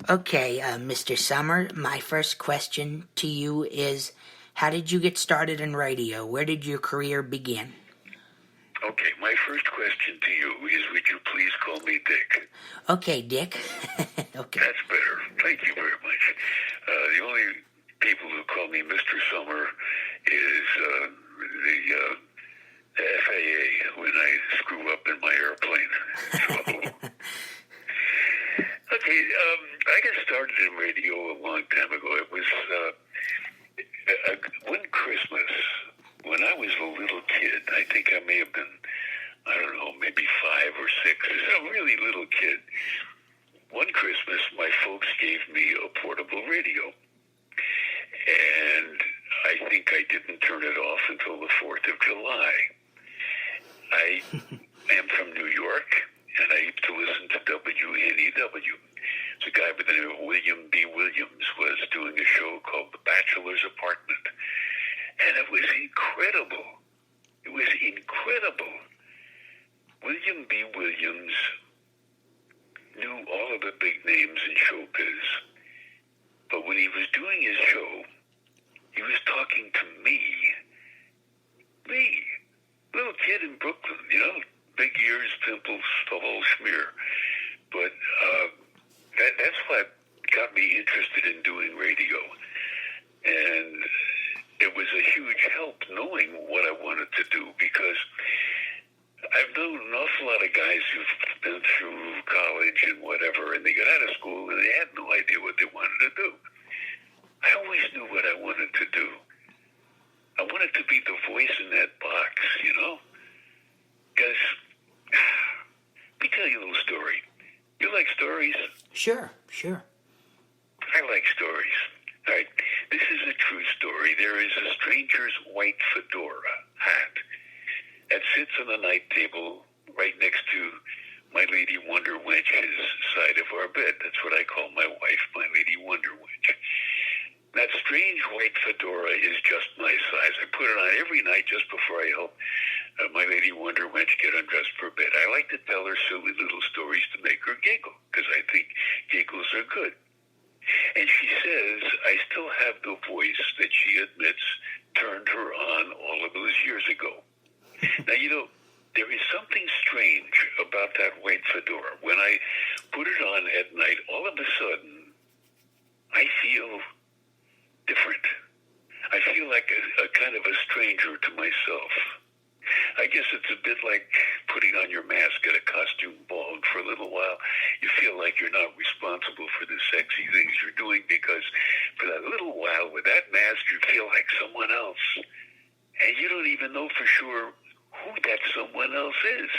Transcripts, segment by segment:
Okay, Mr. Summer, my first question to you is, how did you get started in radio? Where did your career begin? Okay, my first question to you is, would you please call me Dick? Okay, Dick. Okay. That's better. Thank you very much. The only people who call me Mr. Summer is the FAA when I screw up in my airplane. So, okay, I got started in radio a long time ago. It was one Christmas when I was a little kid. I think I may have been, I don't know, maybe 5 or 6. I was a really little kid. One Christmas, my folks gave me a portable radio. And I think I didn't turn it off until the 4th of July. I am from New York, and I used to listen to WNEW. It's a guy by the name of William B. Williams was doing a show called The Bachelor's Apartment. And it was incredible. It was incredible. William B. Williams knew all of the big names in showbiz. But when he was doing his show, he was talking to me, little kid in Brooklyn, big ears, pimples, the whole schmear. But that's what got me interested in doing radio. And it was a huge help knowing what I wanted to do, because I've known an awful lot of guys who've been through college and whatever, and they got out of school and they had no idea what they wanted to do. I always knew what I wanted to do. I wanted to be the voice in that box, Because, let me tell you a little story. You like stories? Sure. I like stories. All right, this is a true story. There is a stranger's white fedora hat that sits on the night table right next to my Lady Wonder Wench's side of our bed. That's what I call my wife, my Lady Wonder Wench. That strange white fedora is just my size. I put it on every night just before I help my Lady Wonder Wench get undressed for bed. I like to tell her silly little stories to make her giggle, because I think giggles are good. And she says I still have the voice that she admits turned her on all of those years ago. Now, there is something strange about that white fedora. When I put it on at night, all of a sudden, I feel different. I feel like a kind of a stranger to myself. I guess it's a bit like putting on your mask at a costume ball, and for a little while you feel like you're not responsible for the sexy things you're doing, because for that little while with that mask you feel like someone else, and you don't even know for sure who that someone else is.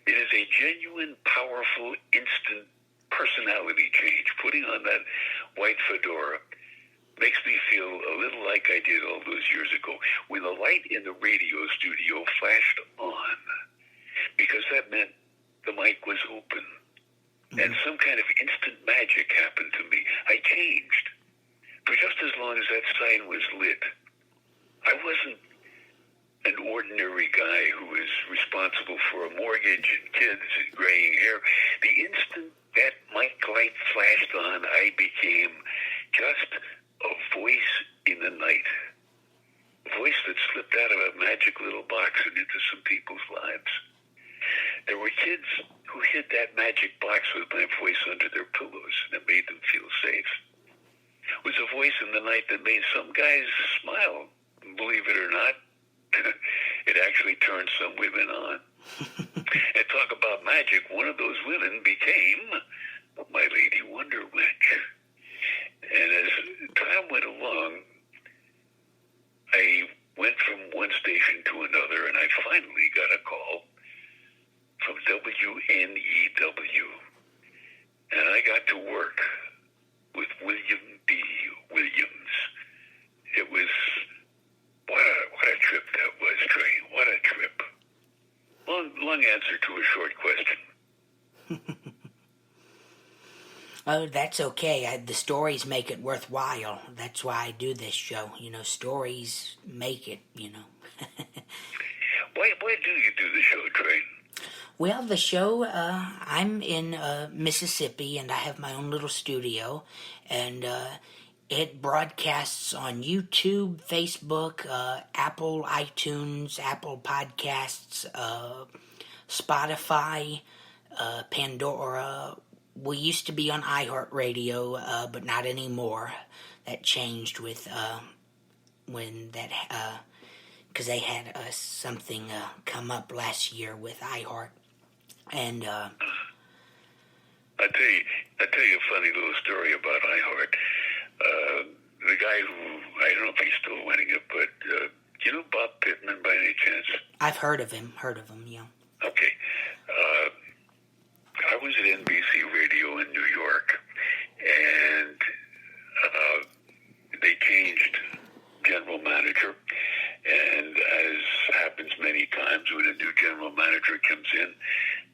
It is a genuine, powerful, instant personality change. Putting on that white fedora makes me feel a little like I did all those years ago when the light in the radio studio flashed on, because that meant the mic was open. And some kind of instant magic happened to me. I changed. For just as long as that sign was lit, I wasn't an ordinary guy who was responsible for a mortgage and kids and graying hair. The instant that mic light flashed on, I became just a voice in the night. A voice that slipped out of a magic little box and into some people's lives. There were kids who hid that magic box with my voice under their pillows, and it made them feel safe. It was a voice in the night that made some guys smile. Believe it or not, it actually turned some women on. And talk about magic, one of those women became my Lady Wonder Wench. And as time went along, I went from one station to another, and I finally got a call from WNEW. And I got to work with William B. Williams. It was, what a trip that was, Trey. What a trip. Long answer to a short question. Oh, that's okay. The stories make it worthwhile. That's why I do this show. Stories make it, Why do you do the show, Trey? Well, the show, I'm in Mississippi, and I have my own little studio, and it broadcasts on YouTube, Facebook, Apple iTunes, Apple Podcasts, Spotify, Pandora. We used to be on iHeartRadio, but not anymore. That changed with when that because they had something come up last year with iHeart, and I tell you a funny little story about iHeart. The guy who, I don't know if he's still winning it, but do you know Bob Pittman by any chance? I've heard of him. Yeah. Okay. I was at NBC Radio in New York, and they changed general manager. And as happens many times when a new general manager comes in,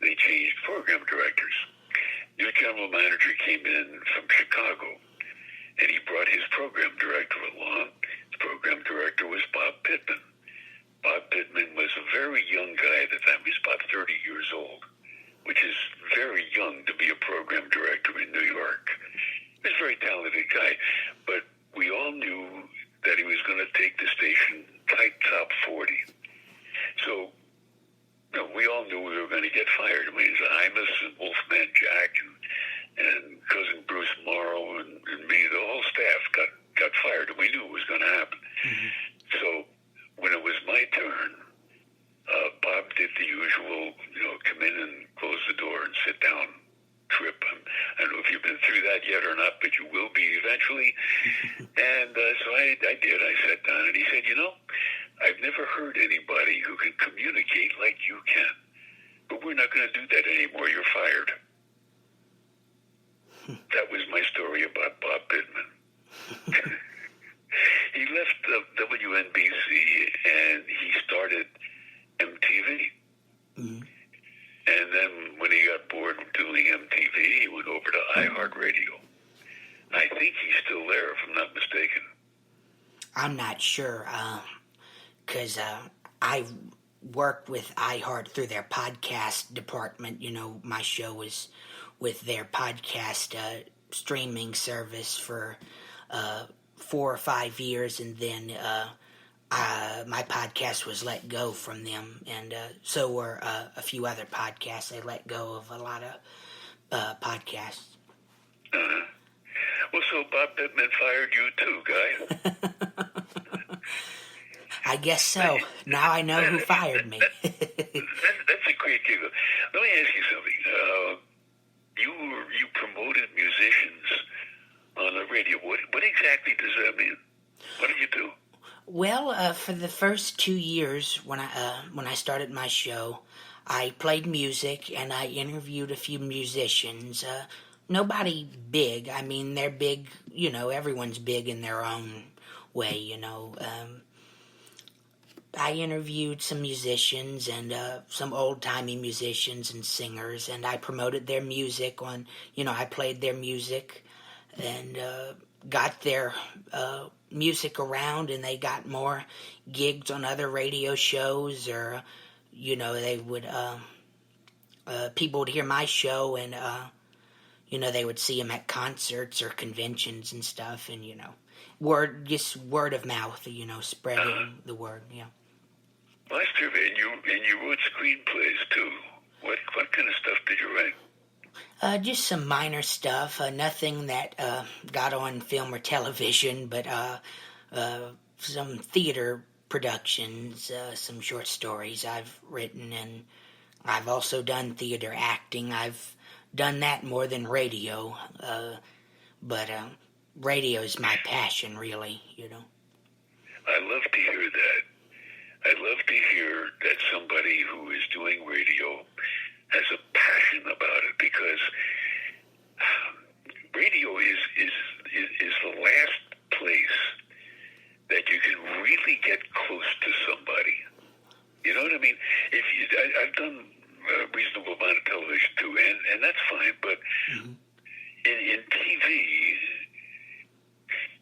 they changed program directors. New general manager came in from Chicago, and he brought his program director along. His program director was Bob Pittman. Bob Pittman was a very young guy at the time. He was about 30 years old, which is very young to be a program director in New York. He was a very talented guy, but we all knew that he was going to take the station tight top 40. So, we all knew we were going to get fired. I mean, Imus and Wolfman Jack and Cousin Bruce Morrow and me, the whole staff got fired, and we knew it was going to happen. Mm-hmm. So when it was my turn, Bob did the usual, come in and close the door and sit down trip. I don't know if you've been through that yet or not, but you will be eventually. And so I did. I sat down, and he said, I've never heard anybody who can communicate like you can. But we're not going to do that anymore. You're fired. That was my story about Bob Pittman. He left WNBC, and he started MTV. Mm-hmm. And then when he got bored of doing MTV, he went over to iHeartRadio. I think he's still there, if I'm not mistaken. I'm not sure, because I worked with iHeart through their podcast department. My show was with their podcast streaming service for 4 or 5 years, and then my podcast was let go from them, and so were a few other podcasts. They let go of a lot of podcasts. Uh-huh. Well, so Bob Pittman fired you too, guy. I guess so. Now I know who fired me. That's a great giggle. Let me ask you something. You promoted musicians on the radio. What exactly does that mean? What did you do? Well, for the first 2 years when I started my show, I played music and I interviewed a few musicians. Nobody big. I mean, they're big. Everyone's big in their own way. I interviewed some musicians and some old-timey musicians and singers, and I promoted their music on. I played their music and got their music around, and they got more gigs on other radio shows, or they would people would hear my show, and they would see them at concerts or conventions and stuff, and word of mouth, spreading the word. Well, that's terrific. And you wrote screenplays too. What kind of stuff did you write? Just some minor stuff, nothing that got on film or television, but some theater productions, some short stories I've written, and I've also done theater acting. I've done that more than radio, but radio is my passion, really, I love to hear that. I love to hear that somebody who is doing radio has a passion about it, because radio is the last place that you can really get close to somebody. You know what I mean? I've done a reasonable amount of television too, and that's fine. But in TV,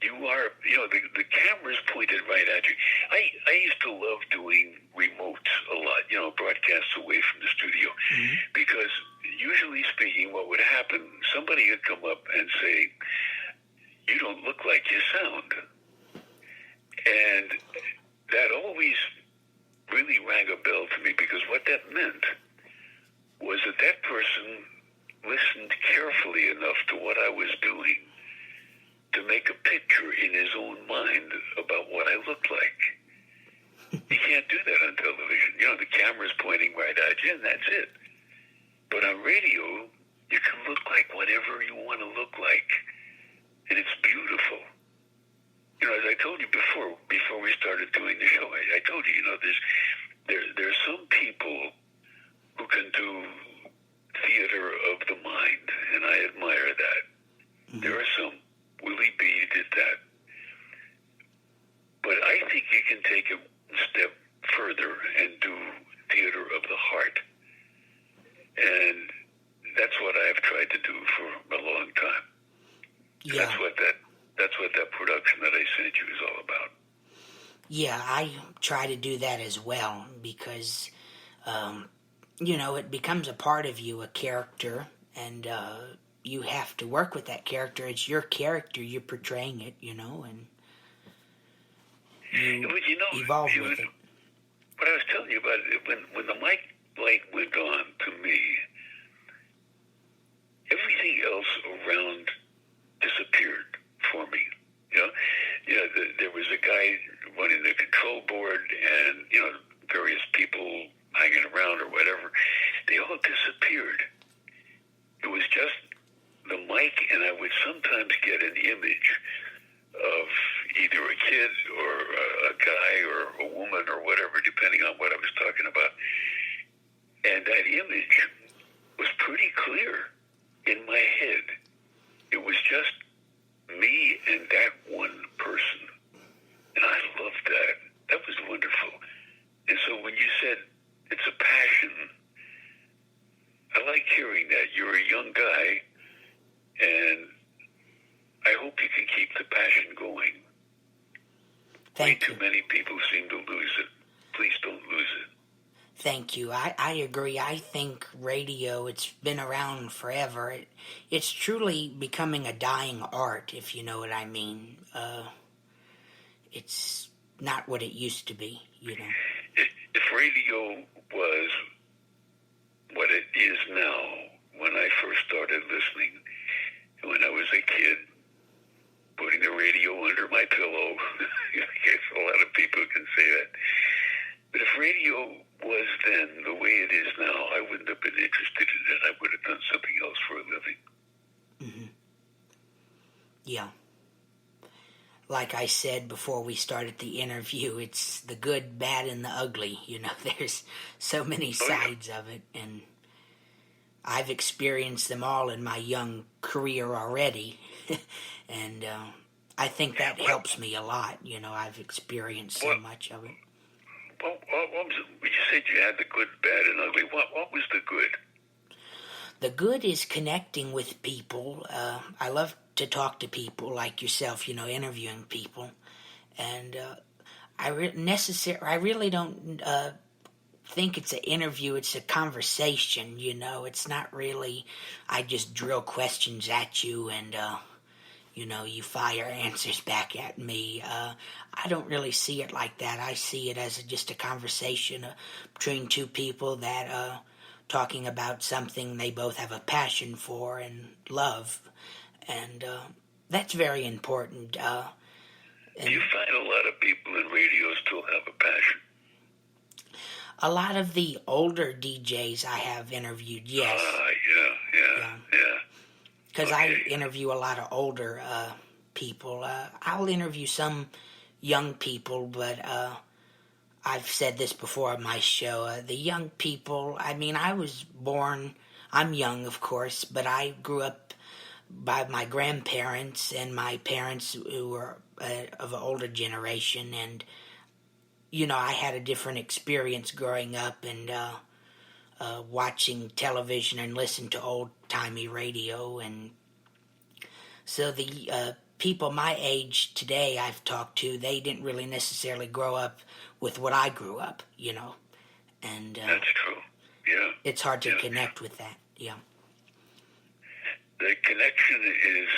you are, the camera's pointed right at you. I used to love doing remotes a lot. broadcasts away from the studio. Mm-hmm. Because usually speaking, what would happen, somebody would come up and say, "You don't look like you sound." And that always really rang a bell to me, because what that meant was that person listened carefully enough to what I was doing to make a picture in his own mind about what I looked like. You can't do that on television. The camera's pointing right at you, and that's it. But on radio, you can look like whatever you want to look like, and it's beautiful. As I told you before we started doing the show, I told you, there's some people who can do theater of the mind, and I admire that. Mm-hmm. There are some. Willie B. did that. But I think you can take a step further and do theater of the heart. And that's what I've tried to do for a long time. Yeah. That's what that production that I sent you is all about. Yeah, I try to do that as well, because, it becomes a part of you, a character, and you have to work with that character. It's your character, you're portraying it, and you evolve with it. What I was telling you about, when the mic light went on to me, everything else around disappeared for me. There was a guy running the control board, and various people hanging around or whatever. They all disappeared. It was just the mic, and I would sometimes get an image of either a kid or a guy or a woman or whatever, depending on what I was talking about. And that image was pretty clear in my head. It was just me and that one person. And I loved that. That was wonderful. And so when you said it's a passion, I like hearing that. You're a young guy, and I hope you can keep the passion going. Way too many people seem to lose it. Please don't lose it. Thank you. I agree. I think radio, it's been around forever. It's truly becoming a dying art, if you know what I mean. It's not what it used to be, If radio was what it is now, when I first started listening, when I was a kid, putting the radio under my pillow, I guess a lot of people can say that. But if radio was then the way it is now, I wouldn't have been interested in it. I would have done something else for a living. Mm-hmm. Yeah. Like I said before we started the interview, it's the good, bad, and the ugly. There's so many sides of it, and I've experienced them all in my young career already, and I think that helps me a lot. I've experienced so much of it. Well, you said you had the good, bad, and ugly. What was the good? The good is connecting with people. I love to talk to people like yourself, interviewing people. And I really don't think it's an interview. It's a conversation, It's not really, I just drill questions at you and, you fire answers back at me. I don't really see it like that. I see it as just a conversation between two people that talking about something they both have a passion for and love. And that's very important. Do you find a lot of people in radio still have a passion? A lot of the older DJs I have interviewed, yes. Yeah. Because I interview a lot of older people. I'll interview some young people, but I've said this before on my show. The young people, I was born, I'm young, of course, but I grew up by my grandparents and my parents who were of an older generation, and, I had a different experience growing up and watching television and listening to old-timey radio, and so the people my age today I've talked to, they didn't really necessarily grow up with what I grew up, And that's true. Yeah. it's hard to connect with that. Yeah. The connection is